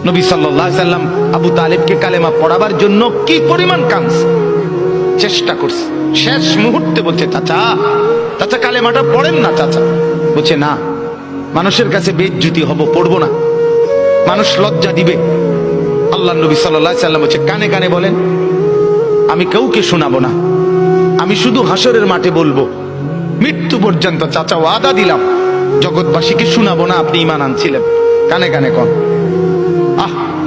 নবী সাল্লাল্লাহু আলাইহি সাল্লাম আবু তালেবকে কালেমা পড়াবার জন্য কি পরিমাণ কাঁদছে, চেষ্টা করছে। শেষ মুহূর্তে বলছে, চাচা চাচা কালেমাটা পড়েন না চাচা। বলছে না, মানুষের কাছে বেইজ্জতি হব, পড়বো না, মানুষ লজ্জা দিবে। আল্লাহ নবী সাল্লাল্লাহু আলাইহি সাল্লাম বলছে, কানে কানে বলেন, আমি কাউকে শোনাবো না, আমি শুধু হাসরের মাঠে বলবো, মৃত্যু পর্যন্ত চাচা ওয়াদা দিলাম জগৎবাসীকে শোনাবো না আপনি ঈমান আনছিলেন, কানে কানে কন।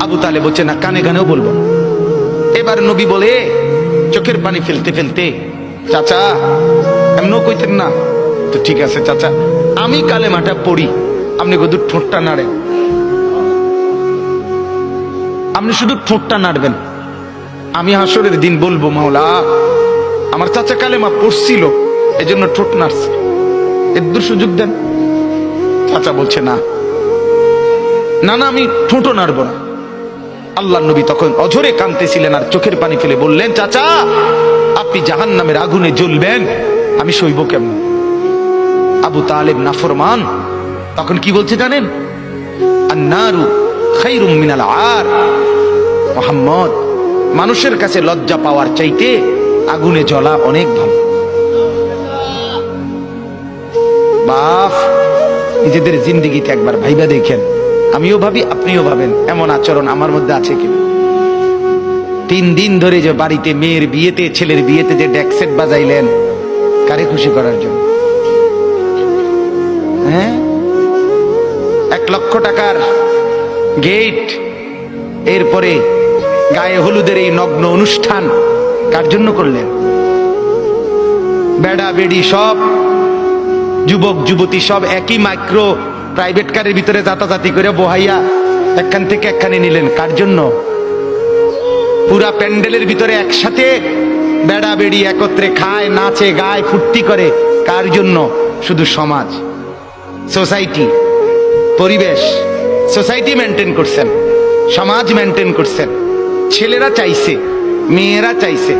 আবু তালেব বলছে না, কানে কানেও বলবো। এবার নবী বলে চোখের পানি ফেলতে ফেলতে, চাচা এমনও কইতেন না তো, ঠিক আছে চাচা আমি কালেমাটা পড়ি, আপনি শুধু ঠোঁটটা নাড়েন, আপনি শুধু ঠোঁটটা নাড়বেন, আমি হাসরের দিন বলবো মাওলা আমার চাচা কালেমা পড়ছিল এজন্য ঠোঁট নাড়ছে, এর সুযোগ দেন। চাচা বলছে না না না, আমি ঠোঁটও নাড়বো না। আল্লাহ নবী তখন অঝরে কাঁদতেছিলেন আর চোখের পানি ফেলে বললেন, চাচা আপনি জাহান্নামের আগুনে জ্বলবেন, আমি সইব কেমন? আবু তালেব নাফরমান তখন কি বলছে জানেন? আন্নারু খায়রুম মিনাল আর। মুহাম্মদ, মানুষের কাছে লজ্জা পাওয়ার চাইতে আগুনে জ্বলা অনেক ভালো। বাপ, নিজেদের জিন্দেগিতে একবার ভাইবা দেখেন, আমিও ভাবি আপনিও ভাবেন এমন আচরণ আমার মধ্যে আছে কিনা। 3 দিন ধরে যে বাড়িতে মেয়ের বিয়েতে ছেলের বিয়েতে যে ডেকসেট বাজাইলেন, কারে খুশি করার জন্য? হ্যাঁ, 1 লক্ষ টাকার গেট, এরপরে গায়ে হলুদের এই নগ্ন অনুষ্ঠান কার জন্য করলেন? বেড়া বেড়ি সব যুবক যুবতী সব একই মাইক্রো প্রাইভেট কারের ভিতরে যাতাযাতি করে বহাইয়া একখান থেকে একখানে নিলেন, কার জন্য? পুরা প্যান্ডেলের ভিতরে একসাথে বেড়া বেড়ি একত্রে খায়, নাচে, গায়, ফুর্তি করে, কার জন্য? শুধু সমাজ, সোসাইটি, পরিবেশ, সোসাইটি মেনটেন করছেন, সমাজ মেনটেন করছেন। ছেলেরা চাইছে, মেয়েরা চাইছে,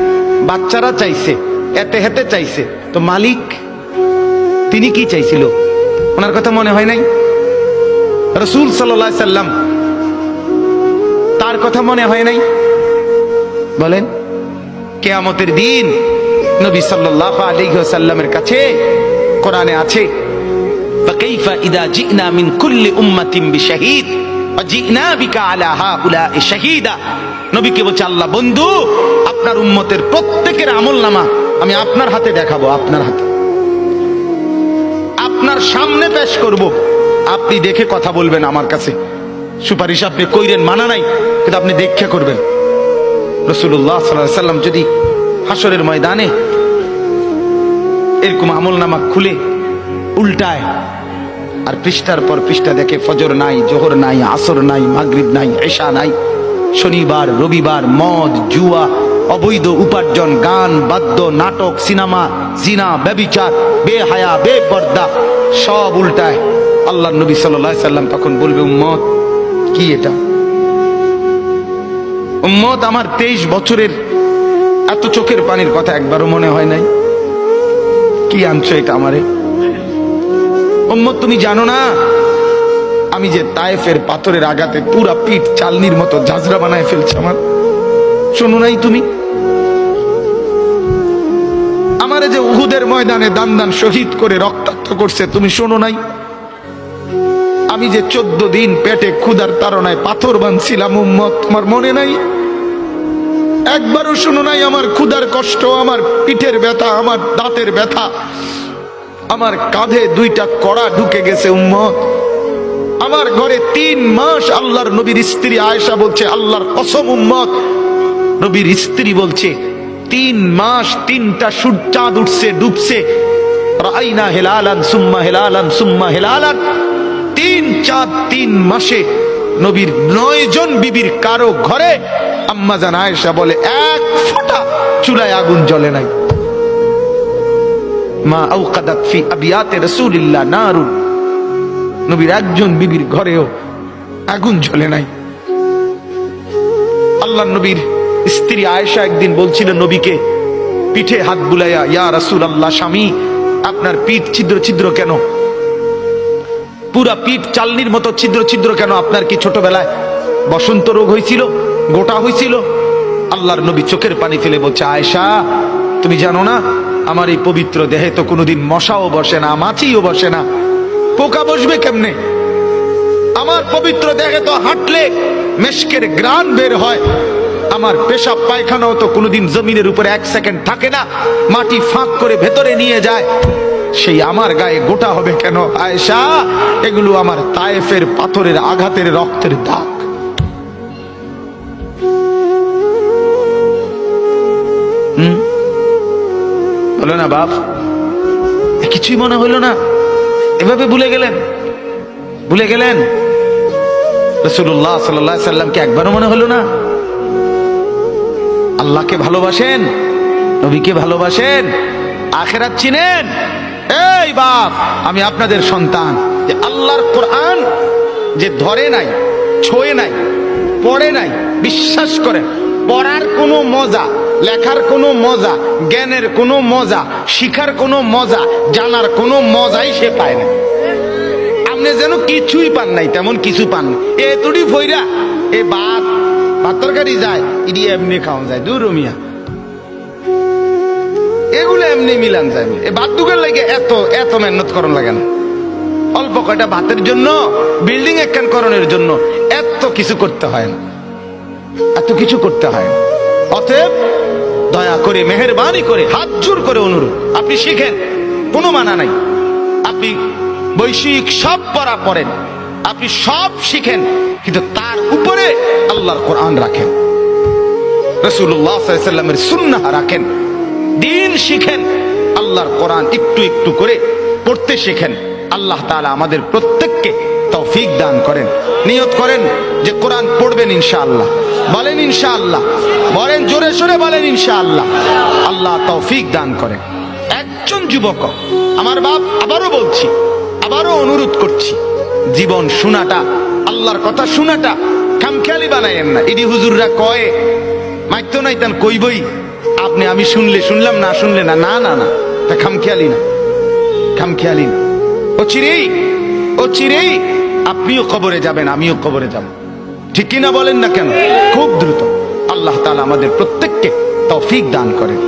বাচ্চারা চাইছে, এতে হেতে চাইছে, তো মালিক তিনি কি চাইছিল? ওনার কথা মনে হয় নাই? রাসূল সাল্লাল্লাহু আলাইহি সাল্লাম তার কথা মনে হয় নাই? বলেন, কিয়ামতের দিন নবী সাল্লাল্লাহু আলাইহি ওয়াসাল্লামের কাছে কোরআনে আছে, ফাকাইফা ইযা জিনা মিন কুল্লি উম্মাতিন বিশাহীদ ওয়া জিনা বিকা আলা হাউলা'i শাহীদা। নবীকে বলছে আল্লাহ, বন্ধু আপনার উম্মতের প্রত্যেকের আমলনামা আমি আপনার হাতে দেখাবো, আপনার হাতে, আপনার সামনে পেশ করব, আপনি দেখে কথা বলবেন আমার কাছে। সুপারিশ আপনি কইরেন, মানা নাই, কিন্তু আপনি দেখে করবেন। রাসূলুল্লাহ সাল্লাল্লাহু আলাইহি সাল্লাম যদি হাসরের ময়দানে এরকম আমলনামা খুলে উল্টায় আর পৃষ্ঠার পর পৃষ্ঠা দেখে ফজর নাই, জোহর নাই, আসর নাই, মাগরিব নাই, এশা নাই, শনিবার রবিবার, মদ জুয়া, অবৈধ উপার্জন, গান বাদ্য, নাটক, সিনেমা, জিনা, ব্যভিচার, বেহায়া, বেপর্দা সব উল্টায়। আল্লাহ নবী সাল্লাল্লাহু আলাইহি সাল্লাম তখন বলবে, উম্মত কি এটা? উম্মত, আমার 23 বছরের এত চোখের পানির কথা একবারও মনে হয় নাই? কি আনছো এটা আমারে? উম্মত, তুমি জানো না আমি যে তায়েফের পাথরের আঘাতে পুরা পিঠ চালনির মতো ঝাঁঝরা বানায় ফেলছে আমার? শোনো নাই তুমি? আমারে যে উহুদের ময়দানে দান দান শহীদ করে রক্তাক্ত করছে, তুমি শোনো নাই? আমি যে 14 দিন পেটে ক্ষুধার তাড়নায় পাথর বাঁধছিলাম, উম্মত তোমার মনে নাই? একবারও শোনো নাই আমার ক্ষুধার কষ্ট, আমার পিঠের ব্যথা, আমার দাঁতের ব্যথা, আমার কাঁধে 2টা কড়া ঢুকে গেছে? উম্মত, আমার ঘরে 3 মাস আল্লাহর নবীর স্ত্রী আয়েশা বলছে, আল্লাহর কসম উম্মত, নবীর স্ত্রী বলছে 3 মাস 3টা চাঁদ উঠছে ডুবছে, রাআইনা হিলালান সুম্মা হিলালান সুম্মা হিলালান, 3 চাঁদ 3 মাসে নবীর 9 জন বিবির কারো ঘরে আম্মা জান আয়েশা বলে 1 ফোঁটা চুলায় আগুন জ্বলে নাই। মা আওকাদাত ফি আবিয়াতে রাসূলিল্লাহ নারুন, নবীর একজন বিবির ঘরেও আগুন জ্বলে নাই। আল্লাহ নবীর স্ত্রী আয়েশা একদিন বলছিল নবীকে পিঠে হাত বুলাইয়া, ইয়া রাসূলুল্লাহ, স্বামী আপনার পিঠ ছিদ্র ছিদ্র কেন? পুরা পিঠ চালনির মতো ছিদ্র ছিদ্র কেন? আপনার কি ছোটবেলায় বসন্ত রোগ হয়েছিল, গোটা হয়েছিল। আল্লাহর নবী চোখের পানি ফেলে বলছে, আয়েশা তুমি জানো না আমার এই পবিত্র দেহে তো কোনোদিন মশাও বসে না, মাছিও বসে না, পোকা বসবে কেমনে? আমার পবিত্র দেহে তো হাঁটলে মেশকের গ্রান বের হয়, আমার পেশাব পায়খানাও তো কোনোদিন জমিনের উপরে 1 সেকেন্ড থাকে না, মাটি ফাঁক করে ভেতরে নিয়ে যায়, সেই আমার গায়ে গোটা হবে কেন? আয়েশা এগুলো আমার তায়েফের পাথরের আঘাতের রক্তের দাগ। হলো না বাপ? কিছুই মনে হইল না? এভাবে ভুলে গেলেন, ভুলে গেলেন? রাসূলুল্লাহ সাল্লাল্লাহু আলাইহি সাল্লামকে একবারও মনে হলো না? আল্লাহকে ভালোবাসেন, নবীকে ভালোবাসেন, আখিরাত চিনেন? এই বাপ, আমি আপনাদের সন্তান, যে আল্লাহর কোরআন যে ধরে নাই, ছোঁয়ে নাই, পড়ে নাই, বিশ্বাস করেন পড়ার কোনো মজা, লেখার কোনো মজা, জ্ঞানের কোনো মজা, শিখার কোনো মজা, জানার কোনো মজাই সে পায় না। আপনি যেন কিছুই পান নাই, তেমন কিছু পান না। এতটি ফইরা এ ভাত তরকারি যায়, ইডি এমনি খাওয়া যায়, দূর মিয়া, এগুলো এমনি মিলান যায়। এ ভাত দুগের লাগে এত এত মেহনত করন লাগে না। অল্প কয়টা ভাতের জন্য, বিল্ডিং একখান করণের জন্য এত কিছু করতে হয় না, এত কিছু করতে হয় না। অতএব দয়া করে, মেহেরবানি করে, হাত জোর করে অনুরোধ, আপনি শিখেন, কোনো মানা নাই। আপনি বৈষয়িক সব পড়া পড়েন, আপনি সব শিখেন, কিন্তু তার উপরে আল্লাহর কোরআন রাখেন, রাসূলুল্লাহ সাল্লাল্লাহু আলাইহি সাল্লামের সুন্নাহ রাখেন, দিন শিখেন, আল্লাহর কোরআন একটু একটু করে পড়তে শিখেন। আল্লাহ তাআলা আমাদের প্রত্যেককে তৌফিক দান করেন। নিয়ত করেন যে কোরআন পড়বেন ইনশাআল্লাহ। বলেন ইনশাআল্লাহ, বলেন জোরে সোরে বলেন ইনশাআল্লাহ। আল্লাহ তৌফিক দান করেন। একজন যুবক, আমার বাপ, আবারও বলছি, আবারও অনুরোধ করছি, জীবন শোনাটা, আল্লাহর কথা শোনাটা খামখেয়ালি বানায়েন না। ইডি হুজুররা কয় মাইতো নাই তান কইবই, আপনি আমি শুনলে শুনলাম, না শুনলে না, না না না, তা খামখেয়ালি না, খামখেয়ালি না। ও চিরেই আপনিও কবরে যাবেন, আমিও কবরে যাব, ঠিক কিনা বলেন না কেন? খুব দ্রুত। আল্লাহ তাআলা আমাদের প্রত্যেককে তৌফিক দান করেন।